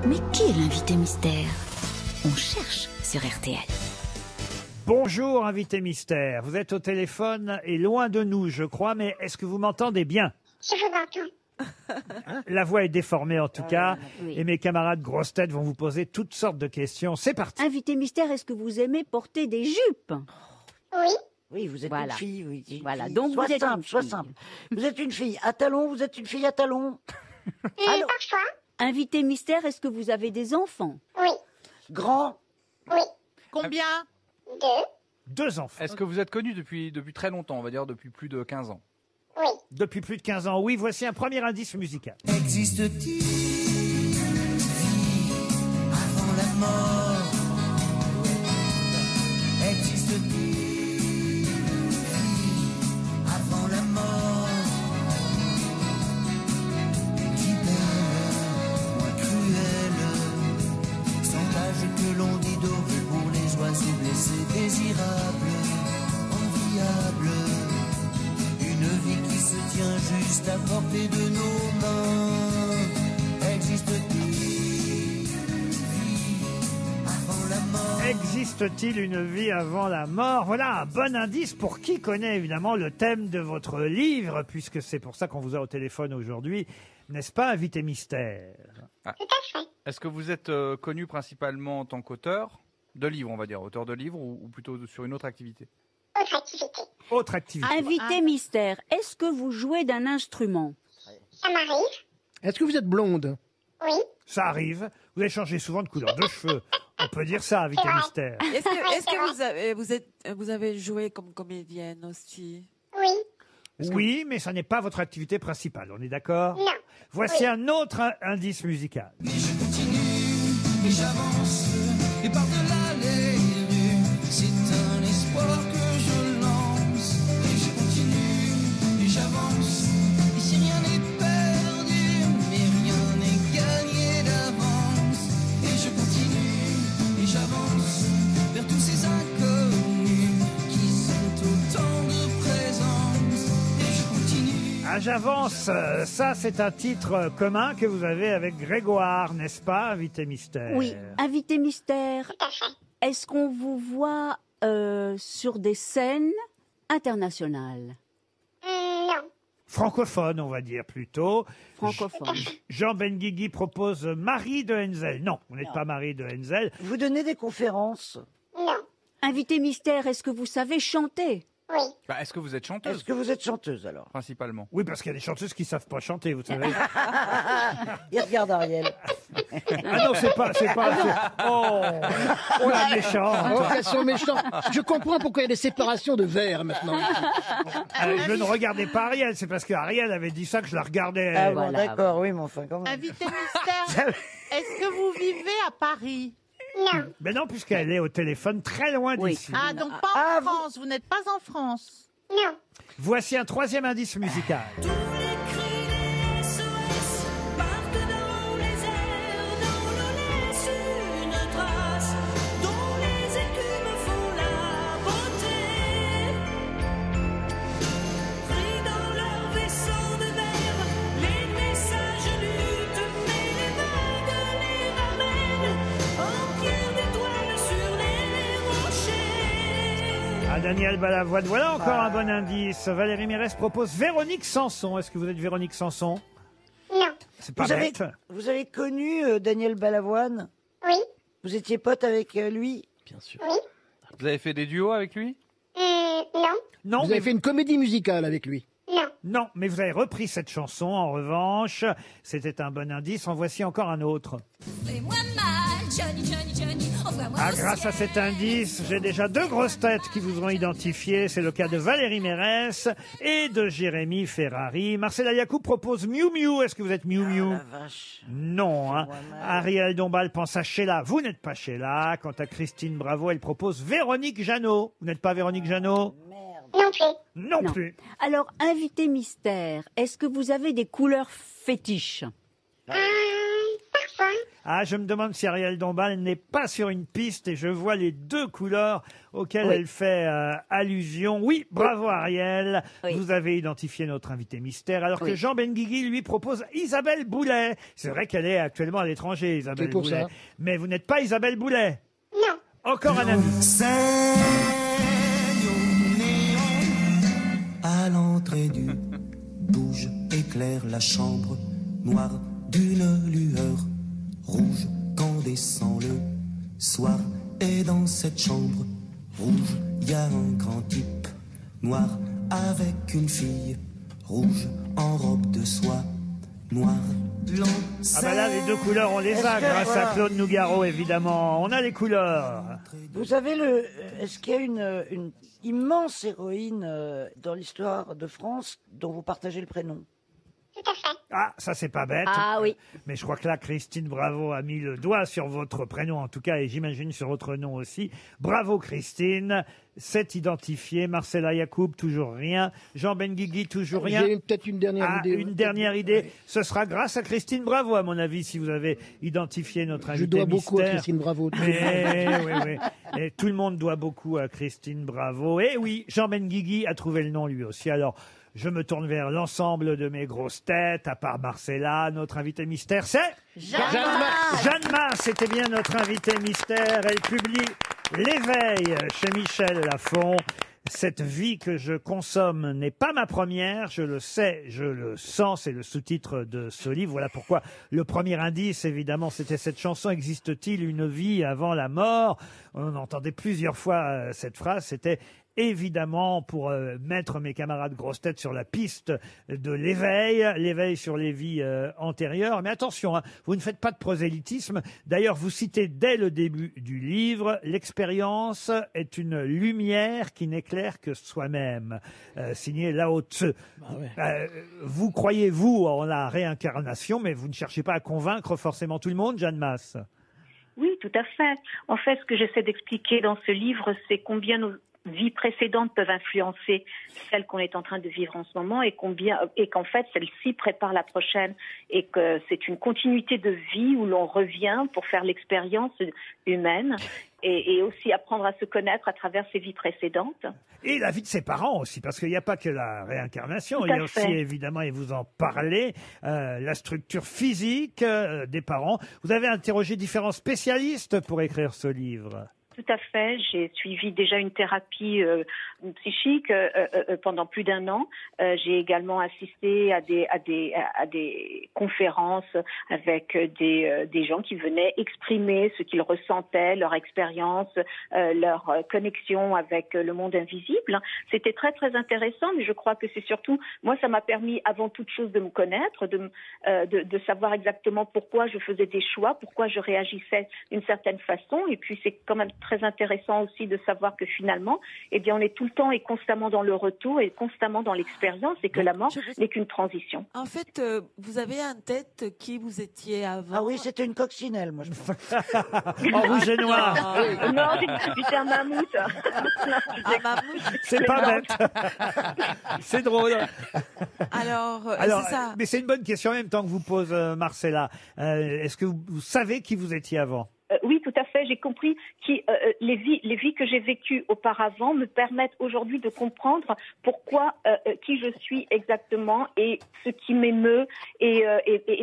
Mais qui est l'invité mystère? On cherche sur RTL. Bonjour, invité mystère. Vous êtes au téléphone et loin de nous, je crois, mais est-ce que vous m'entendez bien? Je vous entends. La voix est déformée en tout cas, oui. et mes camarades grosses têtes vont vous poser toutes sortes de questions. C'est parti. Invité mystère, est-ce que vous aimez porter des jupes? Oui, Oui, vous êtes Voilà. une fille, oui. Une Voilà, fille. donc sois vous êtes simple, une sois fille. simple. Vous êtes une fille à talons, vous êtes une fille à talons. Alors, parfois. Invité mystère, est-ce que vous avez des enfants? Oui, grand, oui. Combien? 2, 2 enfants. Est-ce que vous êtes connu depuis très longtemps, on va dire depuis plus de 15 ans? oui. Depuis plus de 15 ans. Oui, voici un premier indice musical. Existe-t-il une vie avant la mort? Existe-t-il une vie avant la mort? Qui belle, moins cruelle, sans l'âge que l'on dit doré pour les oiseaux blessés, désirable, enviable. Une vie qui se tient juste à portée de nos mains. Existe-t-il une vie avant la mort? Existe-t-il une vie avant la mort? Voilà un bon indice pour qui connaît évidemment le thème de votre livre, puisque c'est pour ça qu'on vous a au téléphone aujourd'hui, n'est-ce pas, invité mystère? Tout à fait. Est-ce que vous êtes connu principalement en tant qu'auteur de livres, on va dire, auteur de livres, ou plutôt sur une autre activité? Autre activité. Autre activité. Invité mystère, est-ce que vous jouez d'un instrument? Ça m'arrive. Est-ce que vous êtes blonde? Oui. Ça arrive. Vous avez changé souvent de couleur de cheveux. On peut dire ça, invité mystère. Est-ce que vous avez joué comme comédienne aussi? Oui. Oui, mais ça n'est pas votre activité principale, on est d'accord? Non. Voici Oui. un autre indice musical. Et je continue, et j'avance, et par-delà les rues, c'est un espoir que je lance. Et je continue, et j'avance, et si rien n'est perdu, mais rien n'est gagné d'avance. Et je continue, et j'avance, vers tous ces inconnus, qui sont autant de présence. Et je continue. Ah, j'avance. Ça, c'est un titre commun que vous avez avec Grégoire, n'est-ce pas, invité mystère? Oui. Invité mystère, Tout à fait. est-ce qu'on vous voit sur des scènes internationales? Non. Francophone, on va dire plutôt. Francophones. Jean Benguigui propose Marie de Henzel. Non, vous n'êtes pas Marie de Henzel. vous donnez des conférences. Non. Invité mystère, est-ce que vous savez chanter? Oui. Bah, est-ce que vous êtes chanteuse, Est-ce que vous êtes chanteuse alors? principalement? Oui, parce qu'il y a des chanteuses qui savent pas chanter, vous savez. Il regarde Ariel. Ah non, c'est pas. Oh, oh la méchante. Oh, qu'elles sont méchantes. Je comprends pourquoi il y a des séparations de verres maintenant. Je ne regardais pas Ariel, c'est parce qu'Ariel avait dit ça que je la regardais. Ah bon, Voilà. d'accord, oui, mais enfin, quand même. Invité mystère, est-ce que vous vivez à Paris? Non. Mais non, puisqu'elle est au téléphone très loin Oui. d'ici. Ah, donc pas Ah, en France, vous n'êtes pas en France. Non. Voici un troisième indice musical. Tous les cris des SOS partent dans les airs, dont l'on laisse une trace, dont les écumes font la beauté. Pris dans leur vaisseau de verre, les messages luttent, mais les vagues les ramènent en pierre d'étoiles sur les rochers. Ah, Daniel Balavoine, voilà encore un bon indice. Valérie Mérès propose Véronique Sanson. Est-ce que vous êtes Véronique Sanson? Non. C'est pas Vous avez, bête. vous avez connu Daniel Balavoine? Oui. Vous étiez pote avec lui? Bien sûr. Oui. Vous avez fait des duos avec lui? Non. Non, Vous mais avez fait une comédie musicale avec lui. Non. non, mais vous avez repris cette chanson en revanche. C'était un bon indice. En voici encore un autre. Fais-moi mal, Johnny, Johnny, Johnny, envoie-moi Ah, au grâce ciel. à cet indice, j'ai déjà 2 grosses têtes qui vous ont identifié. C'est le cas de Valérie Mérès et de Jérémy Ferrari. Marcella Yacoub propose Miu Miu. Est-ce que vous êtes Miu Miu? La vache. Non, hein. Fais-moi mal. Ariel Dombal pense à Sheila. Vous n'êtes pas Sheila. Quant à Christine Bravo, elle propose Véronique Jeannot. Vous n'êtes pas Véronique Jeannot? Non plus. Non, Non. plus. Alors, invité mystère, est-ce que vous avez des couleurs fétiches? Parfois. Ah, je me demande si Ariel Dombal n'est pas sur une piste et je vois les deux couleurs auxquelles Oui. elle fait allusion. Oui, bravo Ariel. Oui. Vous avez identifié notre invité mystère, alors que Oui. Jean Benguigui lui propose Isabelle Boulet. C'est vrai qu'elle est actuellement à l'étranger, Isabelle C'est pour Boulet. ça. Mais vous n'êtes pas Isabelle Boulet. Non. Encore un ami. Saigne au néon à l'entrée du bouge éclaire la chambre noire d'une lueur rouge quand descend le soir. Et dans cette chambre rouge, il y a un grand type noir avec une fille rouge en robe de soie noire. Ah bah là, les deux couleurs, on les Est-ce a que- grâce à voilà. Claude Nougaro, évidemment. On a les couleurs. Vous avez est-ce qu'il y a une immense héroïne dans l'histoire de France dont vous partagez le prénom? Tout à fait. Ah, ça c'est pas bête. Ah oui. Mais je crois que là, Christine Bravo a mis le doigt sur votre prénom, en tout cas, et j'imagine sur votre nom aussi. Bravo Christine. C'est identifié. Marcella Yacoub, toujours rien. Jean Benguigui, toujours rien. J'ai peut-être une dernière Ah, idée. une dernière idée. Ce sera grâce à Christine Bravo, à mon avis, si vous avez identifié notre invité Je dois beaucoup à mystère. Christine Bravo. Mais, oui. Et tout le monde doit beaucoup à Christine Bravo. Et oui, Jean Benguigui a trouvé le nom lui aussi. Alors, je me tourne vers l'ensemble de mes grosses têtes, à part Marcella. Notre invité mystère, c'est Jeanne Mars. C'était bien notre invité mystère. Elle publie L'éveil chez Michel Lafon. Cette vie que je consomme n'est pas ma première, je le sais, je le sens, c'est le sous-titre de ce livre. Voilà pourquoi le premier indice, évidemment, c'était cette chanson. Existe-t-il une vie avant la mort? On entendait plusieurs fois cette phrase, c'était évidemment pour mettre mes camarades grosses têtes sur la piste de l'éveil sur les vies antérieures. Mais attention, hein, vous ne faites pas de prosélytisme. D'ailleurs, vous citez dès le début du livre, l'expérience est une lumière qui n'éclaire que soi-même. Signé Lao Tzu. Vous croyez, vous, en la réincarnation, mais vous ne cherchez pas à convaincre forcément tout le monde, Jeanne Masse. Oui, tout à fait. En fait, ce que j'essaie d'expliquer dans ce livre, c'est combien nos vies précédentes peuvent influencer celle qu'on est en train de vivre en ce moment et qu'en fait celle-ci prépare la prochaine et que c'est une continuité de vie où l'on revient pour faire l'expérience humaine et aussi apprendre à se connaître à travers ses vies précédentes. Et la vie de ses parents aussi, parce qu'il n'y a pas que la réincarnation, Tout il y à a aussi fait. évidemment, et vous en parlez, la structure physique des parents. Vous avez interrogé différents spécialistes pour écrire ce livre. Tout à fait. J'ai suivi déjà une thérapie psychique pendant plus d'1 an. J'ai également assisté à des conférences avec des gens qui venaient exprimer ce qu'ils ressentaient, leur expérience, leur connexion avec le monde invisible. C'était très très intéressant, mais je crois que c'est surtout, moi ça m'a permis avant toute chose de me connaître, de savoir exactement pourquoi je faisais des choix, pourquoi je réagissais d'une certaine façon, et puis c'est quand même très intéressant aussi de savoir que finalement, eh bien, on est tout le temps et constamment dans le retour et constamment dans l'expérience et que la mort n'est qu'une transition. En fait, vous avez en tête qui vous étiez avant. Ah oui, c'était une coccinelle, moi. En rouge et noir. Non, j'étais un mammouth. Un mammouth. C'est pas bête. C'est drôle. Alors, c'est ça. Mais c'est une bonne question en même temps que vous pose Marcella. Est-ce que vous savez qui vous étiez avant? Oui, tout à fait. J'ai compris que les vies que j'ai vécues auparavant me permettent aujourd'hui de comprendre pourquoi, qui je suis exactement et ce qui m'émeut et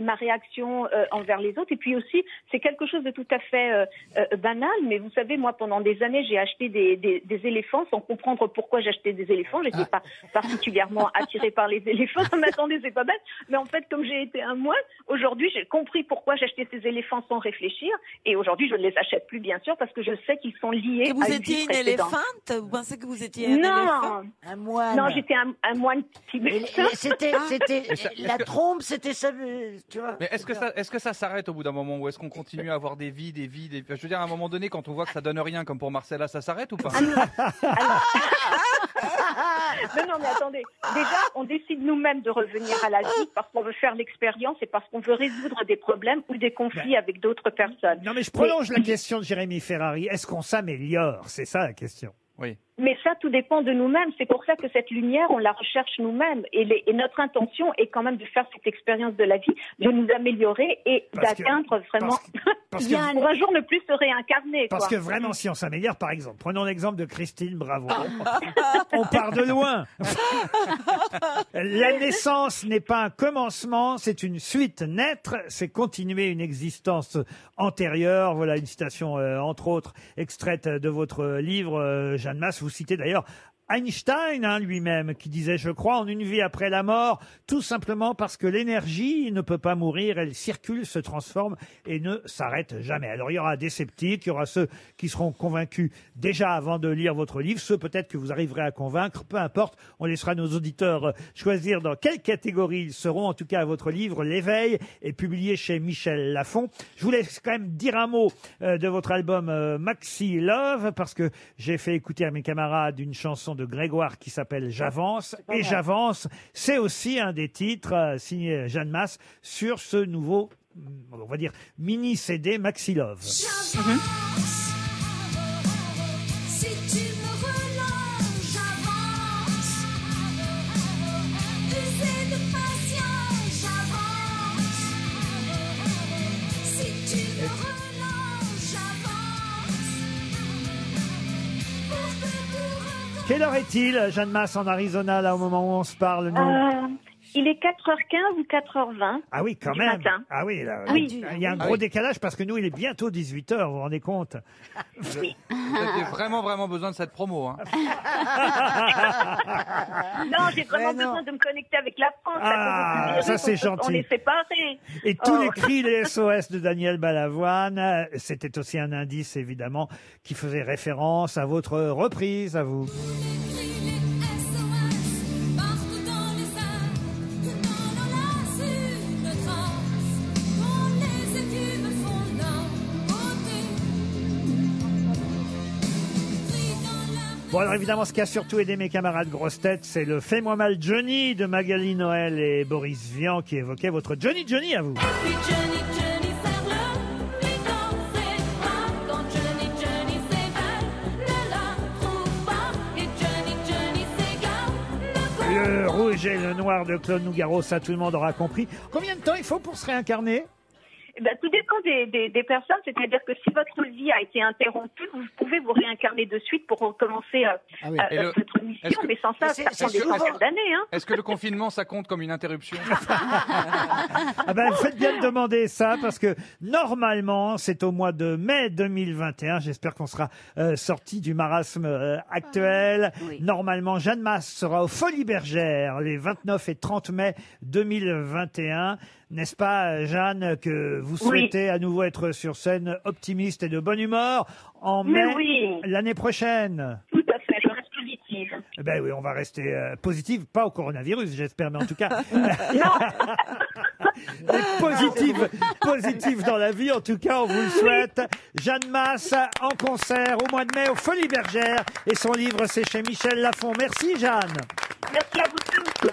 ma réaction envers les autres. Et puis aussi, c'est quelque chose de tout à fait banal. Mais vous savez, moi, pendant des années, j'ai acheté des éléphants sans comprendre pourquoi j'achetais des éléphants. J'étais pas particulièrement attirée par les éléphants. Mais attendez, c'est pas bête. Mais en fait, comme j'ai été un moine, aujourd'hui, j'ai compris pourquoi j'achetais ces éléphants sans réfléchir. Et aujourd'hui, je ne les achète plus, bien sûr, parce que je sais qu'ils sont liés Que vous à une étiez vie une précédente. éléphante? Vous pensez que vous étiez un éléphant? Un moine. Non, j'étais un moine tibétain. C'était la trompe, c'était ça, tu vois. Mais est-ce que ça s'arrête au bout d'un moment ou est-ce qu'on continue à avoir des vies? Je veux dire, à un moment donné, quand on voit que ça donne rien, comme pour Marcella, ça s'arrête ou pas? Non, mais attendez. Déjà, on décide nous-mêmes de revenir à la vie parce qu'on veut faire l'expérience et parce qu'on veut résoudre des problèmes ou des conflits avec d'autres personnes. Non, mais je prolonge la question de Jérémy Ferrari. Est-ce qu'on s'améliore? C'est ça la question. Oui. Mais ça, tout dépend de nous-mêmes. C'est pour ça que cette lumière, on la recherche nous-mêmes. Et notre intention est quand même de faire cette expérience de la vie, de nous améliorer et d'atteindre vraiment... parce que- pour un jour ne plus se réincarner. Parce quoi. que vraiment, si on s'améliore, par exemple, prenons l'exemple de Christine Bravo. On part de loin. La naissance n'est pas un commencement, c'est une suite. Naître, c'est continuer une existence antérieure. Voilà une citation, entre autres, extraite de votre livre, Jeanne Masse. Vous citez d'ailleurs Einstein, lui-même, qui disait, je crois en une vie après la mort, tout simplement parce que l'énergie ne peut pas mourir, elle circule, se transforme et ne s'arrête jamais. Alors il y aura des sceptiques, il y aura ceux qui seront convaincus déjà avant de lire votre livre, ceux peut-être que vous arriverez à convaincre, peu importe, on laissera nos auditeurs choisir dans quelle catégorie ils seront. En tout cas, votre livre, L'éveil, est publié chez Michel Lafon. Je vous laisse quand même dire un mot de votre album Maxi Love, parce que j'ai fait écouter à mes camarades une chanson de Grégoire qui s'appelle J'avance. Et J'avance, c'est aussi un des titres signé Jeanne Masse sur ce nouveau, on va dire, mini CD Maxi Love. Si tu me relances, j'avance. Usé de patience, j'avance. Si tu me relances, j'avance. Quelle heure est-il, Jeanne Masse, en Arizona, là, au moment où on se parle, nous Il est 4h15 ou 4h20. Ah oui, quand du même. matin. Ah oui, là, Oui. il y a un gros décalage parce que nous, il est bientôt 18h, vous vous rendez compte? Vous aviez vraiment besoin de cette promo. Hein. Non, j'ai vraiment besoin de me connecter avec la France. Ah, ça, c'est gentil. On est séparés. Et tous les cris, les SOS de Daniel Balavoine, c'était aussi un indice, évidemment, qui faisait référence à votre reprise, à vous. Partout dans les airs, dans l'enlace, une transe. Quand les écumes font leur beauté. Bon, alors évidemment, ce qui a surtout aidé mes camarades grosses têtes, c'est le Fais-moi mal Johnny de Magali Noël et Boris Vian qui évoquait votre Johnny Johnny à vous. Puis Johnny, Johnny, serre-le, lui dans ses bras. Quand Johnny, Johnny s'éveille, ne la trouve pas. Et Johnny, Johnny s'égare, Le rouge et le noir de Claude Nougaro, ça tout le monde aura compris. Combien de temps il faut pour se réincarner? Eh ben, tout dépend des personnes, c'est-à-dire que si votre vie a été interrompue, vous pouvez vous réincarner de suite pour recommencer Et le- votre mission, est-ce que- mais sans ça, ça prend des centaines d'années. Hein. Est-ce que le confinement, ça compte comme une interruption? Ah ben, faites bien de demander ça parce que normalement, c'est au mois de mai 2021. J'espère qu'on sera sorti du marasme actuel. Normalement, Jeanne Masse sera aux Folies Bergères les 29 et 30 mai 2021. N'est-ce pas, Jeanne, que vous souhaitez à nouveau être sur scène optimiste et de bonne humeur en Mais mai oui. l'année prochaine? Tout à fait, je reste positive. Eh ben oui, on va rester positive, pas au coronavirus, j'espère, mais en tout cas positive dans la vie. En tout cas, on vous le souhaite. Jeanne Masse en concert au mois de mai aux Folies Bergères et son livre c'est chez Michel Lafon. Merci Jeanne. Merci à vous tous.